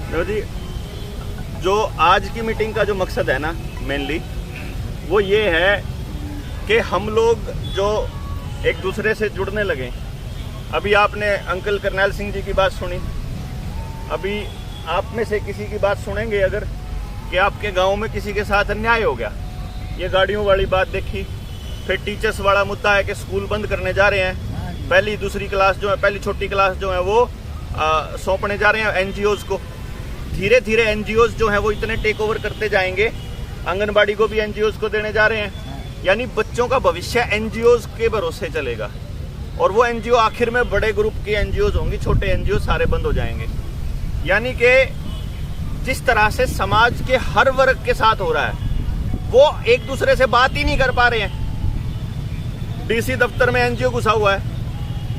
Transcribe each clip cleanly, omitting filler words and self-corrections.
देखो जी, जो आज की मीटिंग का जो मकसद है ना मेनली वो ये है कि हम लोग जो एक दूसरे से जुड़ने लगे। अभी आपने अंकल करनैल सिंह जी की बात सुनी, अभी आप में से किसी की बात सुनेंगे अगर कि आपके गांव में किसी के साथ अन्याय हो गया, ये गाड़ियों वाली बात देखी, फिर टीचर्स वाला मुद्दा है कि स्कूल बंद करने जा रहे हैं, पहली दूसरी क्लास जो है, पहली छोटी क्लास जो है वो सौंपने जा रहे हैं एनजीओज को। धीरे धीरे एनजीओज जो है वो इतने टेक ओवर करते जाएंगे, आंगनबाड़ी को भी एनजीओज को देने जा रहे हैं, यानी बच्चों का भविष्य एनजीओज के भरोसे चलेगा। और वो एनजीओ आखिर में बड़े ग्रुप की एनजीओज होंगी, छोटे एनजीओ सारे बंद हो जाएंगे। यानी कि जिस तरह से समाज के हर वर्ग के साथ हो रहा है, वो एक दूसरे से बात ही नहीं कर पा रहे हैं। डीसी दफ्तर में एनजीओ घुसा हुआ है,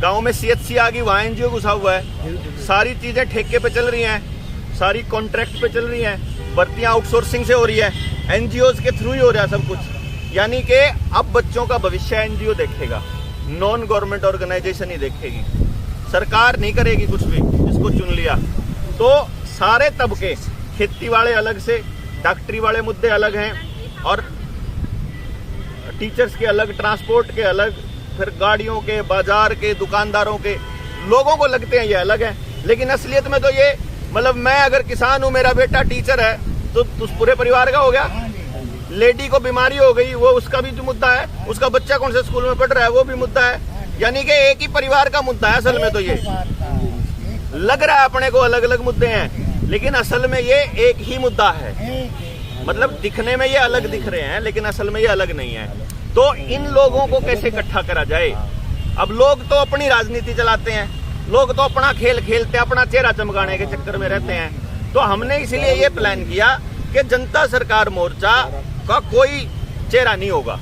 गांव में सीएचसी आ गई, वहां एनजीओ घुसा हुआ है, सारी चीजें ठेके पे चल रही हैं, सारी कॉन्ट्रैक्ट पे चल रही हैं, भर्तियां आउटसोर्सिंग से हो रही है, एनजीओज के थ्रू ही हो रहा है सब कुछ। यानी कि अब बच्चों का भविष्य एनजीओ देखेगा, नॉन गवर्नमेंट ऑर्गेनाइजेशन ही देखेगी, सरकार नहीं करेगी कुछ भी। जिसको चुन लिया तो सारे तबके, खेती वाले अलग से, डॉक्टरी वाले मुद्दे अलग हैं, और टीचर्स के अलग, ट्रांसपोर्ट के अलग, फिर गाड़ियों के, बाजार के, दुकानदारों के, लोगों को लगते हैं ये अलग है। लेकिन असलियत में तो ये, मतलब मैं अगर किसान हूं, मेरा बेटा टीचर है, तो उस पूरे परिवार का हो गया। लेडी को बीमारी हो गई, वो उसका भी जो मुद्दा है, उसका बच्चा कौन से स्कूल में पढ़ रहा है वो भी मुद्दा है। यानी कि एक ही परिवार का मुद्दा है असल में। तो ये लग रहा है अपने को अलग अलग मुद्दे हैं, लेकिन असल में ये एक ही मुद्दा है। मतलब दिखने में ये अलग दिख रहे हैं, लेकिन असल में ये अलग नहीं है। तो इन लोगों को कैसे इकट्ठा करा जाए? अब लोग तो अपनी राजनीति चलाते हैं, लोग तो अपना खेल खेलते हैं, अपना चेहरा चमकाने के चक्कर में रहते हैं। तो हमने इसलिए ये प्लान किया कि जनता सरकार मोर्चा का कोई चेहरा नहीं होगा,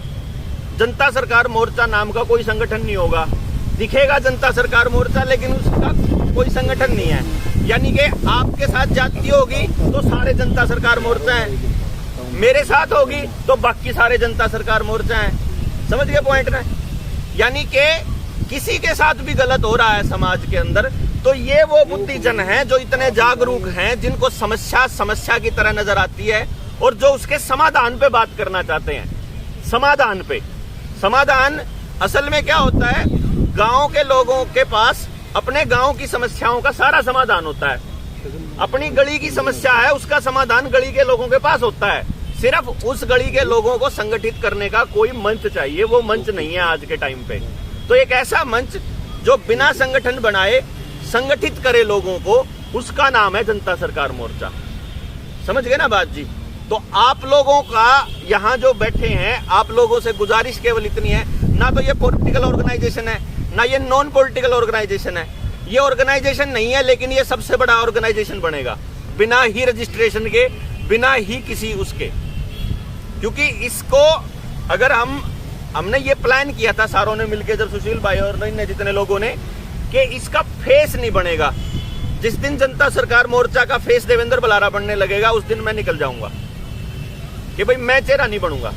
जनता सरकार मोर्चा नाम का कोई संगठन नहीं होगा। दिखेगा जनता सरकार मोर्चा, लेकिन उसका कोई संगठन नहीं है। यानी कि आपके साथ जाती होगी तो सारे जनता सरकार मोर्चा है, मेरे साथ होगी तो बाकी सारे जनता सरकार मोर्चा है। समझ गए पॉइंट ना? यानी कि किसी के साथ भी गलत हो रहा है समाज के अंदर, तो ये वो बुद्धिजन हैं जो इतने जागरूक हैं, जिनको समस्या समस्या की तरह नजर आती है, और जो उसके समाधान पे बात करना चाहते हैं। समाधान पे, समाधान असल में क्या होता है, गांव के लोगों के पास अपने गांव की समस्याओं का सारा समाधान होता है। अपनी गली की समस्या है, उसका समाधान गली के लोगों के पास होता है। सिर्फ उस गली के लोगों को संगठित करने का कोई मंच चाहिए, वो मंच नहीं है आज के टाइम पे। तो एक ऐसा मंच जो बिना संगठन बनाए संगठित करे लोगों को, उसका नाम है जनता सरकार मोर्चा। समझ गए ना बात जी? तो आप लोगों का यहाँ जो बैठे हैं, आप लोगों से गुजारिश केवल इतनी है, ना तो ये पॉलिटिकल ऑर्गेनाइजेशन है, ना ये नॉन पॉलिटिकल ऑर्गेनाइजेशन है। ये ऑर्गेनाइजेशन नहीं है, लेकिन ये सबसे बड़ा ऑर्गेनाइजेशन बनेगा बिना ही रजिस्ट्रेशन के, बिना ही किसी उसके। क्योंकि इसको अगर हमने ये प्लान किया था सारों ने मिलकर, जब सुशील भाई और जितने लोगों ने, कि इसका फेस नहीं बनेगा। जिस दिन जनता सरकार मोर्चा का फेस देवेंद्र बलारा बनने लगेगा, उस दिन मैं निकल जाऊंगा कि भाई मैं चेहरा नहीं बनूंगा।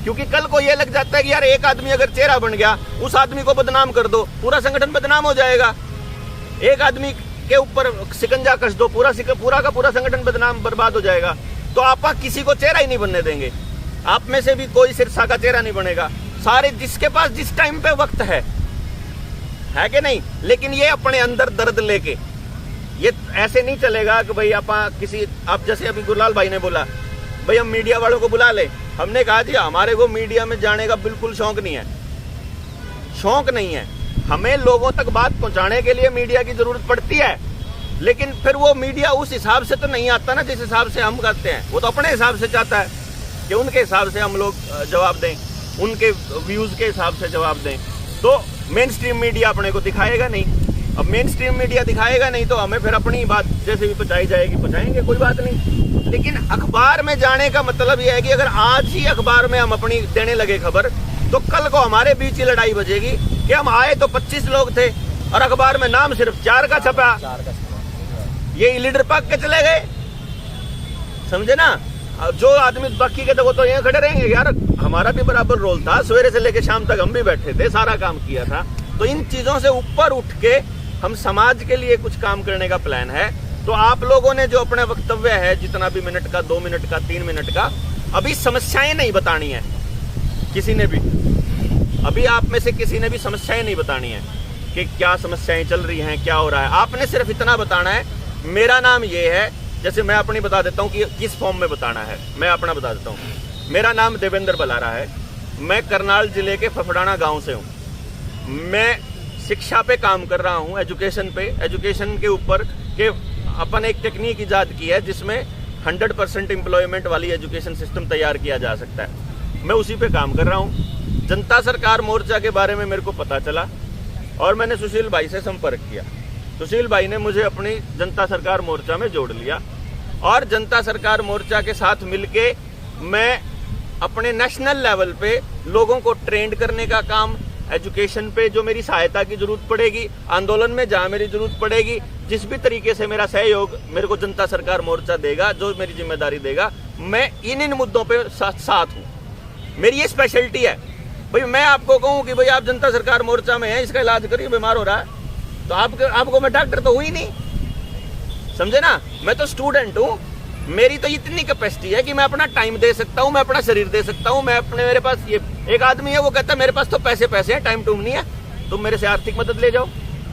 क्योंकि कल को ये लग जाता है कि यार एक आदमी अगर चेहरा बन गया, उस आदमी को बदनाम कर दो, पूरा संगठन बदनाम हो जाएगा। एक आदमी के ऊपर शिकंजा कस दो, पूरा का पूरा संगठन बदनाम बर्बाद हो जाएगा। तो आप किसी को चेहरा ही नहीं बनने देंगे, आप में से भी कोई सिरसा का चेहरा नहीं बनेगा। सारे जिसके पास जिस टाइम पे वक्त है कि नहीं, लेकिन ये अपने अंदर दर्द लेके, ये ऐसे नहीं चलेगा कि भाई आप जैसे अभी गुरलाल भाई ने बोला, भाई हम मीडिया वालों को बुला ले। हमने कहा जी हमारे को मीडिया में जाने का बिल्कुल शौक नहीं है, शौक नहीं है। हमें लोगों तक बात पहुंचाने के लिए मीडिया की जरूरत पड़ती है, लेकिन फिर वो मीडिया उस हिसाब से तो नहीं आता ना जिस हिसाब से हम करते हैं। वो तो अपने हिसाब से चाहता है कि उनके हिसाब से हम लोग जवाब दें, उनके व्यूज के हिसाब से जवाब दें। तो मेन स्ट्रीम मीडिया अपने को दिखाएगा नहीं। अब मेन स्ट्रीम मीडिया दिखाएगा नहीं तो हमें फिर अपनी बात जैसे भी पहुंचाई जाएगी पहुंचाएंगे, कोई बात नहीं। लेकिन अखबार में जाने का मतलब यह है कि अगर आज ही अखबार में हम अपनी देने लगे खबर, तो कल को हमारे बीच ही लड़ाई बजेगी कि हम आए तो 25 लोग थे और अखबार में नाम सिर्फ 4 का छपा, ये लीडर पक के चले गए। समझे ना? जो आदमी बाकी के थे वो तो यहाँ खड़े रहेंगे। यार हमारा भी बराबर रोल था, सवेरे से लेकर शाम तक हम भी बैठे थे, सारा काम किया था। तो इन चीजों से ऊपर उठ के हम समाज के लिए कुछ काम करने का प्लान है। तो आप लोगों ने जो अपने वक्तव्य है, जितना भी मिनट का, 2 मिनट का, 3 मिनट का, अभी समस्याएं नहीं बतानी है किसी ने भी। अभी आप में से किसी ने भी समस्याएं नहीं बतानी है कि क्या समस्याएं चल रही हैं, क्या हो रहा है। आपने सिर्फ इतना बताना है, मेरा नाम ये है, जैसे मैं अपनी बता देता हूं कि किस फॉर्म में बताना है। मैं अपना बता देता हूं। मेरा नाम देवेंद्र बलारा है, मैं करनाल जिले के फफड़ाना गांव से हूं। मैं शिक्षा पे काम कर रहा हूं, एजुकेशन पे, एजुकेशन के ऊपर के अपन एक टेक्निक इजाद की है जिसमें 100% एम्प्लॉयमेंट वाली एजुकेशन सिस्टम तैयार किया जा सकता है। मैं उसी पे काम कर रहा हूं। जनता सरकार मोर्चा के बारे में मेरे को पता चला और मैंने सुशील भाई से संपर्क किया। सुशील भाई ने मुझे अपनी जनता सरकार मोर्चा में जोड़ लिया और जनता सरकार मोर्चा के साथ मिलके मैं अपने नेशनल लेवल पे लोगों को ट्रेंड करने का काम, एजुकेशन पे जो मेरी सहायता की जरूरत पड़ेगी, आंदोलन में जहां मेरी जरूरत पड़ेगी, जिस भी तरीके से मेरा सहयोग मेरे को जनता सरकार मोर्चा देगा, जो मेरी जिम्मेदारी देगा, मैं इन मुद्दों पे साथ हूं। मेरी ये स्पेशलिटी है। भाई मैं आपको कहूं कि भाई आप जनता सरकार मोर्चा में हैं, इसका इलाज करिए, बीमार हो रहा है, तो आपको मैं डॉक्टर तो हुई नहीं, समझे ना। मैं तो स्टूडेंट हूं। मेरी तो इतनी कैपेसिटी है कि मैं अपना टाइम दे सकता हूं, मैं अपना शरीर दे सकता हूं। मैं अपने, मेरे पास ये एक आदमी है, वो कहता है मेरे पास तो पैसे हैं, टाइम टूम नहीं है, तुम मेरे से आर्थिक मदद ले जाओ।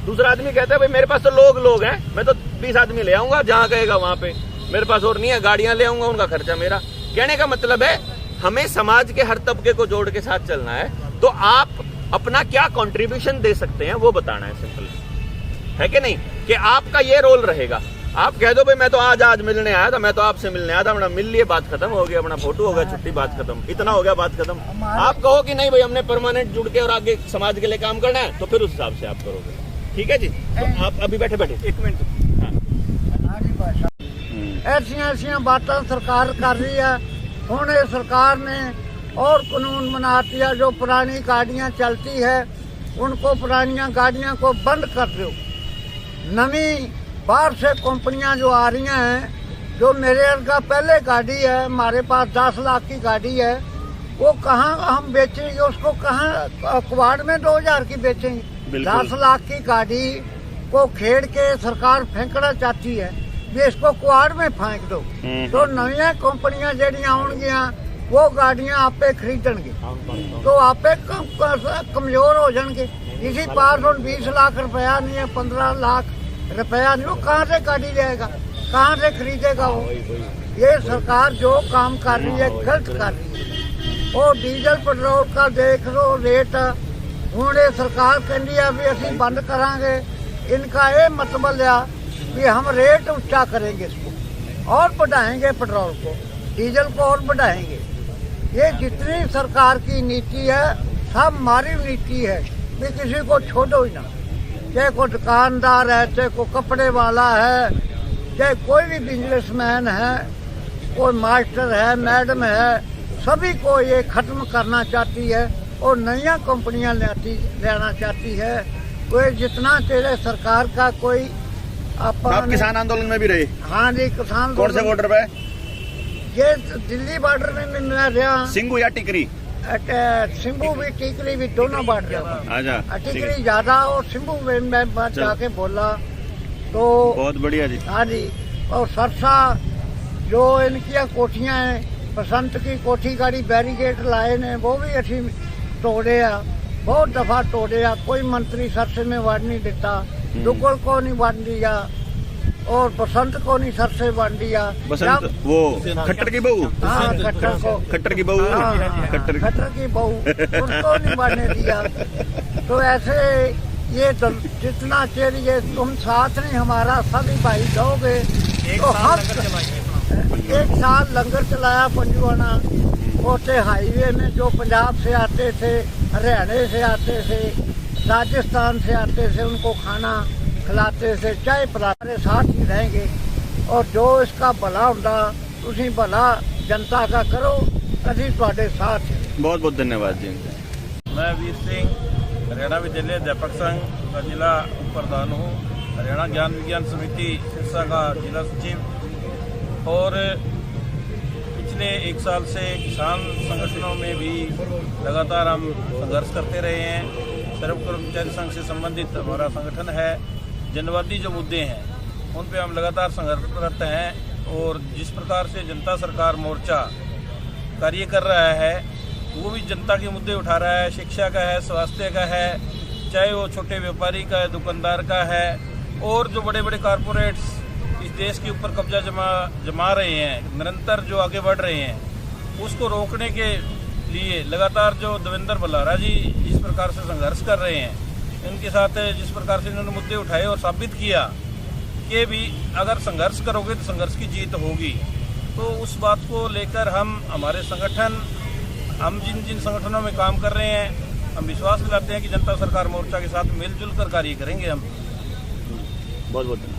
दूसरा आदमी कहता है भाई मेरे पास तो लोग हैं, मैं तो 20 आदमी ले आऊंगा, जहां कहेगा वहां पे। मेरे पास और नहीं है, गाड़ियां ले आऊंगा, उनका खर्चा मेरा। कहने का मतलब है हमें समाज के हर तबके को जोड़ के साथ चलना है। तो आप अपना क्या कंट्रीब्यूशन दे सकते हैं वो बताना है, सिंपल है कि नहीं, कि आपका ये रोल रहेगा। आप कह दो भाई मैं तो आज मिलने आया था, मैं तो आपसे मिलने आया था, अपना मिल लिए, बात खत्म हो गया, अपना फोटो हो गया, छुट्टी, बात खत्म, इतना हो गया, बात खत्म। आप कहो कि नहीं भाई हमने परमानेंट जुड़ के और आगे समाज के लिए काम करना है, तो फिर उस हिसाब से आप करोगे। ठीक है जी। तो आप अभी बैठे 1 मिनट। ऐसिया बातें सरकार कर रही है। हुण सरकार ने और कानून बना दिया, जो पुरानी गाड़ियां चलती है उनको, पुरानियां गाड़ियां को बंद कर दो। नवी बाहर से कंपनियां जो आ रही हैं, जो मेरे का पहले गाड़ी है, हमारे पास 10 लाख की गाड़ी है, वो कहाँ हम बेचेंगे उसको, कहाँ कुवाड़ में 2000 की बेचेंगे। 10 लाख की गाड़ी को खेड़ के सरकार फेंकना चाहती है, भी इसको कुवाड़ में फेंक दो। तो नवी कंपनियां जड़ियां आउणगियां वो गाड़ियां आपे खरीदणगे, तो आपे कमजोर हो जाएंगे। इसी पास हम 20 लाख रुपया नहीं है, 15 लाख रुपया नहीं, वो कहाँ से गाड़ी जाएगा, कहाँ से खरीदेगा वो। ये सरकार जो काम कर रही है गलत कर रही है। और डीजल पेट्रोल का देख लो रेट, हूँ ये सरकार कहती है भी असी बंद करांगे। इनका ये मतलब है कि हम रेट ऊंचा करेंगे, इसको और बढ़ाएंगे, पेट्रोल को, डीजल को और बढ़ाएंगे। ये जितनी सरकार की नीति है सब हमारी नीति है, भी किसी को छोड़ो ही ना। चाहे कोई दुकानदार है, चाहे कोई कपड़े वाला है, चाहे कोई भी बिजनेसमैन है, कोई मास्टर है, मैडम है, सभी को ये खत्म करना चाहती है और नई कंपनियां लेना चाहती है। कोई जितना तेरे सरकार का कोई आप किसान आंदोलन में भी रहे? हाँ जी, किसान। कौन से बॉर्डर पे? ये दिल्ली बॉर्डर में मैं रहा। सिंगू या टिकरी? सिंबू भी टिकरी भी दोनों बांट। टिकरी ज्यादा और सिंबू में मैं जाके बोला तो बहुत बढ़िया जी। हाँ जी। और सरसा जो इनकी कोठियां हैं, बसंत की कोठी गाड़ी बैरिकेड लाए ने, वो भी अच्छी तोड़े आ, बहुत दफा तोड़े आ। कोई मंत्री सरसे में वड़ नहीं देता, दुगल को नहीं वड़ दिया और बसंत को नहीं सरसे वड़ दिया। बसंत वो खट्टर की बहू? हाँ, खट्टर की बहू, खट्टर की बहू, उसको नहीं बढ़ने दिया। तो ऐसे ये जितना चाहिए तुम साथ नहीं हमारा सभी भाई दोगे तो हम। 1 साल लंगर चलाया पंजुआना, ओटे हाईवे में जो पंजाब से आते थे, हरियाणा से आते थे, राजस्थान से आते थे, उनको खाना खिलाते थे, चाय पिलाते, साथ ही रहेंगे। और जो इसका भला होता तुसी भला जनता का करो, अभी ਤੁਹਾਡੇ साथ है। बहुत बहुत धन्यवाद जी। मैं वीर सिंह, हरियाणा विद्यालय अध्यापक संघ का जिला प्रधान हूँ, हरियाणा ज्ञान विज्ञान समिति सिरसा का जिला सचिव। और पिछले 1 साल से किसान संगठनों में भी लगातार हम संघर्ष करते रहे हैं। सर्व कर्मचारी संघ से संबंधित हमारा संगठन है। जनवादी जो मुद्दे हैं उन पे हम लगातार संघर्षरत हैं। और जिस प्रकार से जनता सरकार मोर्चा कार्य कर रहा है, वो भी जनता के मुद्दे उठा रहा है, शिक्षा का है, स्वास्थ्य का है, चाहे वो छोटे व्यापारी का है, दुकानदार का है, और जो बड़े बड़े कारपोरेट्स इस देश के ऊपर कब्जा जमा रहे हैं, निरंतर जो आगे बढ़ रहे हैं, उसको रोकने के लिए लगातार जो देवेंद्र बल्हारा जी जिस प्रकार से संघर्ष कर रहे हैं, इनके साथ जिस प्रकार से इन्होंने मुद्दे उठाए और साबित किया कि भी अगर संघर्ष करोगे तो संघर्ष की जीत होगी। तो उस बात को लेकर हमारे संगठन, हम जिन जिन संगठनों में काम कर रहे हैं, हम विश्वास दिलाते हैं कि जनता सरकार मोर्चा के साथ मिलजुल कर कार्य करेंगे। हम बहुत बहुत धन्यवाद।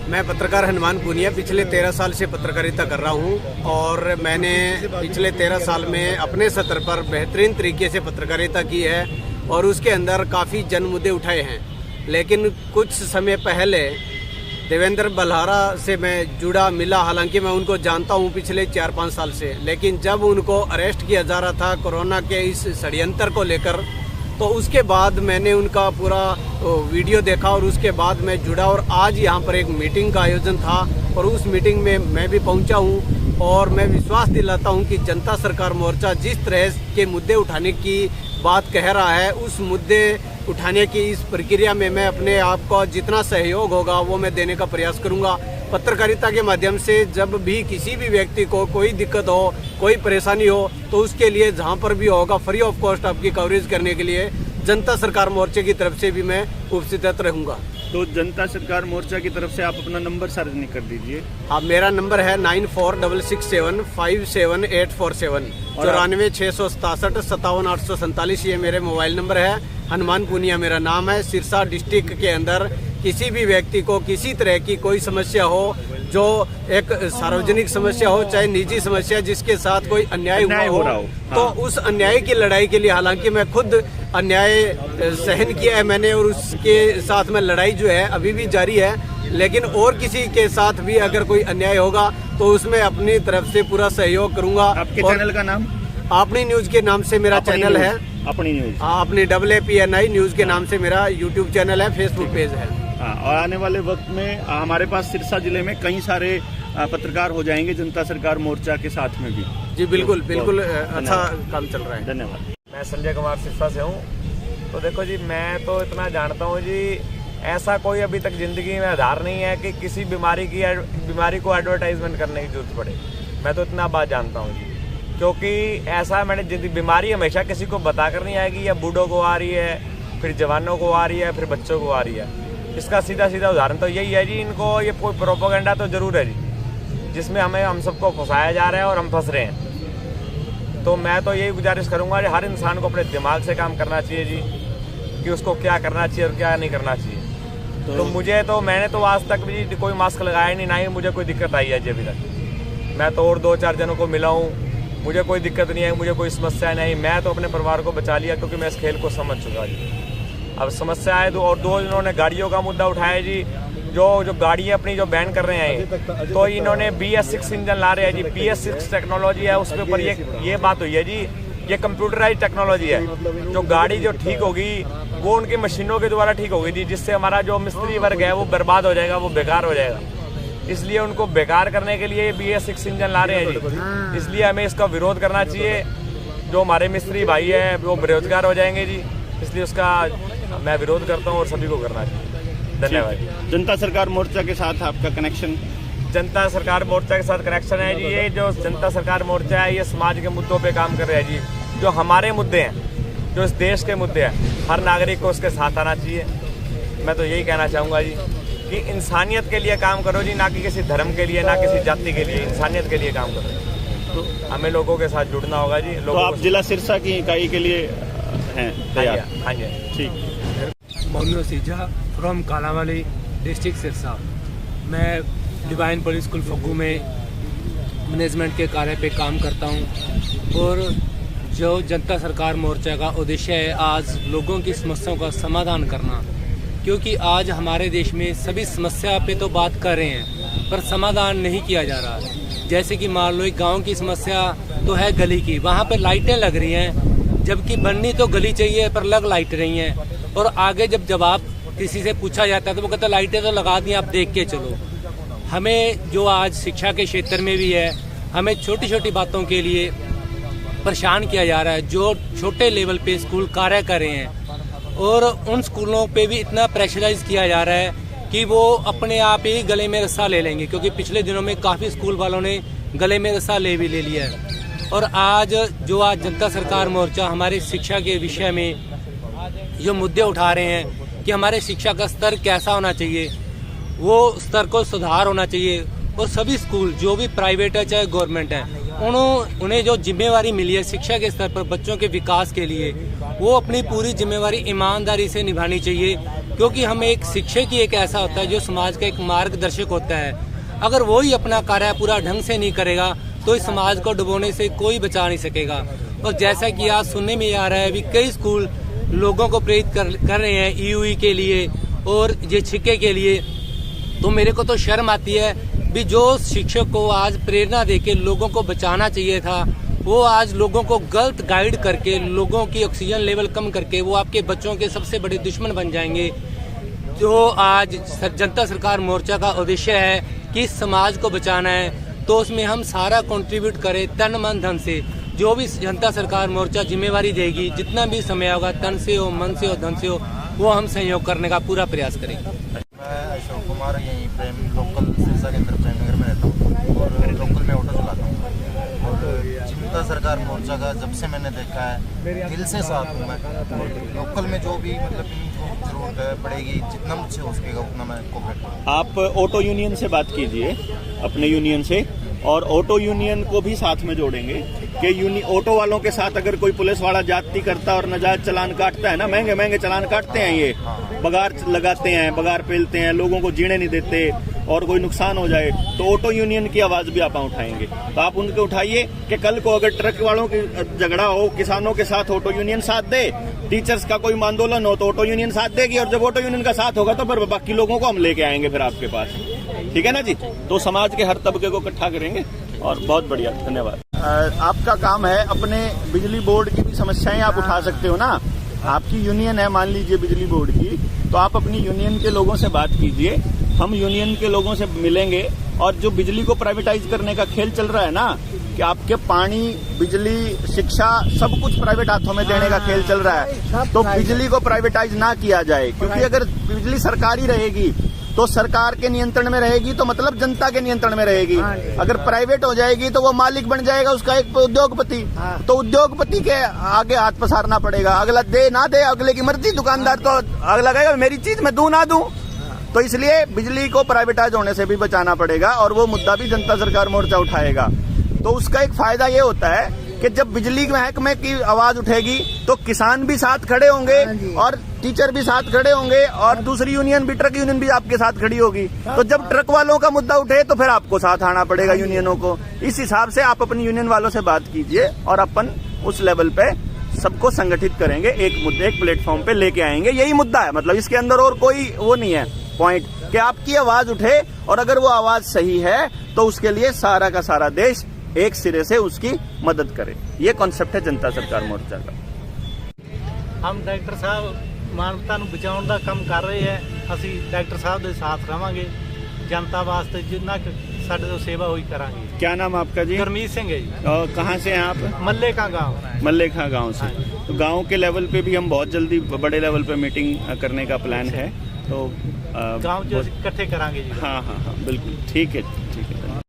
मैं पत्रकार हनुमान पूनिया पिछले 13 साल से पत्रकारिता कर रहा हूं और मैंने पिछले 13 साल में अपने स्तर पर बेहतरीन तरीके से पत्रकारिता की है और उसके अंदर काफ़ी जन मुद्दे उठाए हैं। लेकिन कुछ समय पहले देवेंद्र बल्हारा से मैं जुड़ा मिला, हालांकि मैं उनको जानता हूं पिछले 4-5 साल से, लेकिन जब उनको अरेस्ट किया जा रहा था कोरोना के इस षड्यंत्र को लेकर, तो उसके बाद मैंने उनका पूरा वीडियो देखा और उसके बाद मैं जुड़ा और आज यहाँ पर एक मीटिंग का आयोजन था और उस मीटिंग में मैं भी पहुँचा हूँ और मैं विश्वास दिलाता हूँ कि जनता सरकार मोर्चा जिस तरह के मुद्दे उठाने की बात कह रहा है, उस मुद्दे उठाने की इस प्रक्रिया में मैं अपने आप को जितना सहयोग होगा वो मैं देने का प्रयास करूँगा। पत्रकारिता के माध्यम से जब भी किसी भी व्यक्ति को कोई दिक्कत हो, कोई परेशानी हो, तो उसके लिए जहां पर भी होगा फ्री ऑफ कॉस्ट आपकी कवरेज करने के लिए जनता सरकार मोर्चे की तरफ से भी मैं उपस्थित रहूंगा। तो जनता सरकार मोर्चा की तरफ से आप अपना नंबर सार्वजनिक कर दीजिए। हाँ, मेरा नंबर है 9466757847 94,667,57,847। ये मेरे मोबाइल नंबर है। हनुमान पूनिया मेरा नाम है। सिरसा डिस्ट्रिक्ट के अंदर किसी भी व्यक्ति को किसी तरह की कोई समस्या हो, जो एक सार्वजनिक समस्या हो चाहे निजी समस्या, जिसके साथ कोई अन्याय हुआ हो, तो उस अन्याय की लड़ाई के लिए, हालांकि मैं खुद अन्याय सहन किया है मैंने और उसके साथ में लड़ाई जो है अभी भी जारी है, लेकिन और किसी के साथ भी अगर कोई अन्याय होगा तो उसमें अपनी तरफ से पूरा सहयोग करूंगा। आपके चैनल का नाम? अपनी न्यूज के नाम से मेरा चैनल है। अपनी न्यूज? अपनी AAPNI न्यूज के नाम से मेरा यूट्यूब चैनल है, फेसबुक पेज है। और आने वाले वक्त में हमारे पास सिरसा जिले में कई सारे पत्रकार हो जाएंगे जनता सरकार मोर्चा के साथ में भी। जी बिल्कुल बिल्कुल, अच्छा काम चल रहा है। धन्यवाद। मैं संजय कुमार सिरसा से हूँ। तो देखो जी, मैं तो इतना जानता हूँ जी, ऐसा कोई अभी तक जिंदगी में आधार नहीं है कि किसी बीमारी को एडवर्टाइजमेंट करने की जरूरत पड़े। मैं तो इतना बात जानता हूँ जी, क्योंकि ऐसा मैंने बीमारी हमेशा किसी को बताकर नहीं आएगी, या बूढ़ों को आ रही है, फिर जवानों को आ रही है, फिर बच्चों को आ रही है। इसका सीधा सीधा उदाहरण तो यही है जी, इनको ये कोई प्रोपेगेंडा तो जरूर है जी, जिसमें हम सबको फंसाया जा रहा है और हम फंस रहे हैं। तो मैं तो यही गुजारिश करूंगा कि हर इंसान को अपने दिमाग से काम करना चाहिए जी, कि उसको क्या करना चाहिए और क्या नहीं करना चाहिए। तो मैंने तो आज तक भी कोई मास्क लगाया नहीं, ना ही मुझे कोई दिक्कत आई है जी अभी तक। मैं तो और 2-4 जनों को मिला हूँ, मुझे कोई दिक्कत नहीं है, मुझे कोई समस्या नहीं। मैं तो अपने परिवार को बचा लिया क्योंकि मैं इस खेल को समझ चुका जी। अब समस्या है और दो इन्होंने गाड़ियों का मुद्दा उठाया जी, जो गाड़ियाँ अपनी जो बैन कर रहे हैं, तो इन्होंने BS6 इंजन ला रहे हैं जी। BS6 टेक्नोलॉजी है, उसके ऊपर ये बात हुई है जी, ये कंप्यूटराइज टेक्नोलॉजी है। जो गाड़ी जो ठीक होगी वो उनकी मशीनों के द्वारा ठीक होगी जी, जिससे हमारा जो मिस्त्री वर्ग है वो बर्बाद हो जाएगा, वो बेकार हो जाएगा। इसलिए उनको बेकार करने के लिए BS6 इंजन ला रहे हैं जी। इसलिए हमें इसका विरोध करना चाहिए। जो हमारे मिस्त्री भाई है वो बेरोजगार हो जाएंगे जी, इसलिए उसका मैं विरोध करता हूँ और सभी को करना चाहिए। धन्यवाद। जनता सरकार मोर्चा के साथ आपका कनेक्शन? जनता सरकार मोर्चा के साथ कनेक्शन है जी। ये जो जनता सरकार मोर्चा है, ये समाज के मुद्दों पे काम कर रहा है जी। जो हमारे मुद्दे हैं, जो इस देश के मुद्दे हैं, हर नागरिक को उसके साथ आना चाहिए। मैं तो यही कहना चाहूँगा जी कि इंसानियत के लिए काम करो जी, ना कि किसी धर्म के लिए, ना किसी जाति के लिए, इंसानियत के लिए काम करो। तो हमें लोगों के साथ जुड़ना होगा जी। तो आप जिला सिरसा की इकाई के लिए हैं तैयार? हाँ जी, ठीक। Mohammad सीजा from Kalawali district Sirsa. मैं डिवाइन पब्लिक स्कूल फग्गू में मैनेजमेंट के कार्य पे काम करता हूँ और जो जनता सरकार मोर्चा का उद्देश्य है आज लोगों की समस्याओं का समाधान करना, क्योंकि आज हमारे देश में सभी समस्या पे तो बात कर रहे हैं पर समाधान नहीं किया जा रहा। जैसे कि मान लो एक गाँव की समस्या तो है गली की, वहाँ पर लाइटें लग रही हैं, जबकि बननी तो गली चाहिए पर लग लाइट रही हैं। और आगे जब आप किसी से पूछा जाता है तो वो कहता लाइटें तो लगा दी, आप देख के चलो। हमें जो आज शिक्षा के क्षेत्र में भी है, हमें छोटी छोटी बातों के लिए परेशान किया जा रहा है। जो छोटे लेवल पे स्कूल कार्य कर रहे हैं और उन स्कूलों पे भी इतना प्रेशराइज किया जा रहा है कि वो अपने आप ही गले में रस्सा ले लेंगे, क्योंकि पिछले दिनों में काफ़ी स्कूल वालों ने गले में रस्सा ले लिया है। और आज जनता सरकार मोर्चा हमारे शिक्षा के विषय में जो मुद्दे उठा रहे हैं कि हमारे शिक्षा का स्तर कैसा होना चाहिए, वो स्तर को सुधार होना चाहिए। और सभी स्कूल जो भी प्राइवेट है चाहे गवर्नमेंट है, उन्हें जो जिम्मेवारी मिली है शिक्षा के स्तर पर बच्चों के विकास के लिए, वो अपनी पूरी जिम्मेवारी ईमानदारी से निभानी चाहिए। क्योंकि हम एक शिक्षक ही एक ऐसा होता है जो समाज का एक मार्गदर्शक होता है। अगर वो ही अपना कार्य पूरा ढंग से नहीं करेगा तो इस समाज को डुबोने से कोई बचा नहीं सकेगा। और जैसा कि आज सुनने में आ रहा है, अभी कई स्कूल लोगों को प्रेरित कर रहे हैं ईयूई के लिए और ये छिक्के के लिए, तो मेरे को तो शर्म आती है भी जो शिक्षक को आज प्रेरणा देके लोगों को बचाना चाहिए था, वो आज लोगों को गलत गाइड करके लोगों की ऑक्सीजन लेवल कम करके वो आपके बच्चों के सबसे बड़े दुश्मन बन जाएंगे। जो आज जनता सरकार मोर्चा का उद्देश्य है कि समाज को बचाना है, तो उसमें हम सारा कंट्रीब्यूट करें तन मन धन से। जो भी जनता सरकार मोर्चा जिम्मेवारी देगी, जितना भी समय होगा, तन से हो, मन से हो, धन से हो, वो हम सहयोग करने का पूरा प्रयास करेंगे। मैं अशोक कुमार, यहीं प्रेम लोकल सिरसा के अंदर प्रेम नगर में रहता हूँ और लोकल में ऑटो चलाता हूँ। और जनता सरकार मोर्चा का जब से मैंने देखा है, दिल से साथ हूँ मैं। और लोकल में जो भी मतलब इनको जरूरत पड़ेगी, जितना मुझसे हो सकेगा उतना मैं कोऑपरेट करूँगा। आप ऑटो यूनियन से बात कीजिए, अपने यूनियन से, और ऑटो यूनियन को भी साथ में जोड़ेंगे कि ऑटो वालों के साथ अगर कोई पुलिस वाला जाती करता और नाजायज चालान काटता है ना, महंगे महंगे चालान काटते हैं, ये बगार लगाते हैं, बगार पेलते हैं, लोगों को जीने नहीं देते और कोई नुकसान हो जाए, तो ऑटो यूनियन की आवाज भी आप उठाएंगे। तो आप उनको उठाइए कि कल को अगर ट्रक वालों की झगड़ा हो, किसानों के साथ ऑटो यूनियन साथ दे, टीचर्स का कोई आंदोलन हो तो ऑटो यूनियन साथ देगी, और जब ऑटो यूनियन का साथ होगा तो फिर बाकी लोगों को हम लेके आएंगे फिर आपके पास। ठीक है ना जी? तो समाज के हर तबके को इकट्ठा करेंगे और बहुत बढ़िया, धन्यवाद। आपका काम है, अपने बिजली बोर्ड की भी समस्याएं आप उठा सकते हो ना। आपकी यूनियन है, मान लीजिए बिजली बोर्ड की, तो आप अपनी यूनियन के लोगों से बात कीजिए, हम यूनियन के लोगों से मिलेंगे। और जो बिजली को प्राइवेटाइज करने का खेल चल रहा है ना, कि आपके पानी, बिजली, शिक्षा सब कुछ प्राइवेट हाथों में देने का खेल चल रहा है, तो बिजली को प्राइवेटाइज ना किया जाए। क्योंकि अगर बिजली सरकारी रहेगी तो सरकार के नियंत्रण में रहेगी, तो मतलब जनता के नियंत्रण में रहेगी। अगर प्राइवेट हो जाएगी तो वो मालिक बन जाएगा उसका एक उद्योगपति, तो उद्योगपति के आगे हाथ पसारना पड़ेगा। अगला दे ना दे, अगले की मर्जी, दुकानदार तो अगला कहेगा मेरी चीज मैं दूं ना दूं। तो इसलिए बिजली को प्राइवेटाइज होने से भी बचाना पड़ेगा, और वो मुद्दा भी जनता सरकार मोर्चा उठाएगा। तो उसका एक फायदा ये होता है कि जब बिजली महकमे की आवाज उठेगी तो किसान भी साथ खड़े होंगे और टीचर भी साथ खड़े होंगे, और दूसरी यूनियन भी, ट्रक यूनियन भी आपके साथ खड़ी होगी। तो जब ट्रक वालों का मुद्दा उठे तो फिर आपको साथ आना पड़ेगा यूनियनों को। इस हिसाब से आप अपनी यूनियन वालों से बात कीजिए और अपन उस लेवल पे सबको संगठित करेंगे, एक मुद्दे, एक प्लेटफॉर्म पे लेके आएंगे। यही मुद्दा है, मतलब इसके अंदर और कोई वो नहीं है पॉइंट, कि आपकी आवाज उठे, और अगर वो आवाज सही है तो उसके लिए सारा का सारा देश एक सिरे से उसकी मदद करे। ये कॉन्सेप्ट है जनता सरकार मोर्चा का। हम ਡਾਕਟਰ ਸਾਹਿਬ ਮਾਨਵਤਾ ਨੂੰ ਬਚਾਉਣ ਦਾ ਕੰਮ ਕਰ ਰਹੇ ਹੈ। ਅਸੀਂ ਡਾਕਟਰ ਸਾਹਿਬ ਦੇ ਸਾਥ ਰਵਾਂਗੇ, जनता वास्ते जितना साढ़े तो सेवा हुई करांगे। क्या नाम आपका जी? गुरमीत सिंह है जी। और कहाँ से हैं आप? मल्लेखा गांव। मल्लेखा गांव से। तो गांव के लेवल पे भी हम बहुत जल्दी बड़े लेवल पे मीटिंग करने का प्लान है, तो गांव जो इकट्ठे करांगे जी। हाँ हाँ हाँ, बिल्कुल ठीक है, ठीक है।